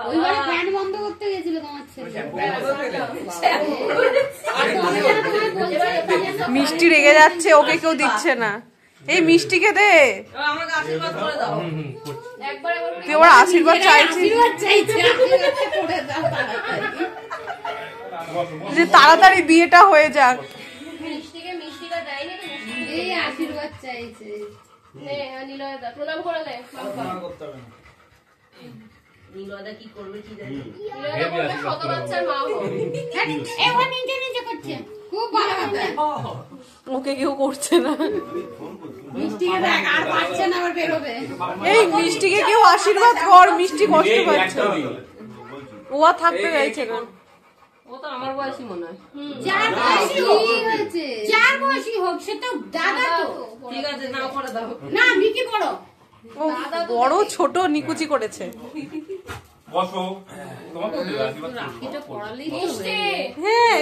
ওইবারে fan বন্ধ করতে গেছিল তোমার ছেলে। মিষ্টি রেগে যাচ্ছে, ওকে কেউ দিচ্ছে না। এই মিষ্টিকে দে, তুই ওর আশীর্বাদ চাইছিস যে তাড়াতাড়ি বিয়েটা হয়ে যাক। এই আশীর্বাদ চাইছে। প্রণাম করে দে। কি করবে কি জানি। শত বাচ্চার মা করছে খুব ভালো কথা। ওকে কেউ করছে না। মিষ্টিকে দেখ আর পাচ্ছে না, আবার বেরোবে। এই মিষ্টিকে কেউ আশীর্বাদ কর, মিষ্টি কষ্ট পাচ্ছে, ও আর থাকতে চাইছে না। ও তো আমার বয়সী মনে হয়। যার বয়সী হয়েছে, যার বয়সী হোক সে তো দাদা তো। ঠিক আছে, নাও করে দাও। না মিকি করো। ও বড় ছোট নিকুচি করেছে। হ্যাঁ,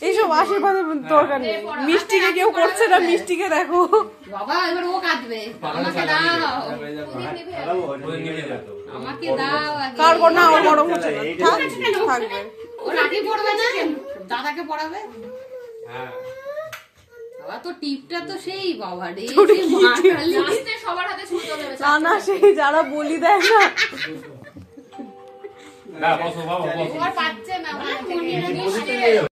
এইসব আশীর্বাদের দরকার নেই। মিষ্টিকে কেউ করছে না, মিষ্টিকে দেখো। বাবা এবার ও কাঁদবে, আমাকে দাও, আমাকে দাও। কার কর না, ও বড় হচ্ছে না, থাকবে। ও রাখি পড়বে না, দাদাকে পড়াবে। বাবা তো টিপটা তো সেই বাবা রে, সবার হাতে ছুটে দেবে। না সেই যারা বলি দেয় না, পাচ্ছে না।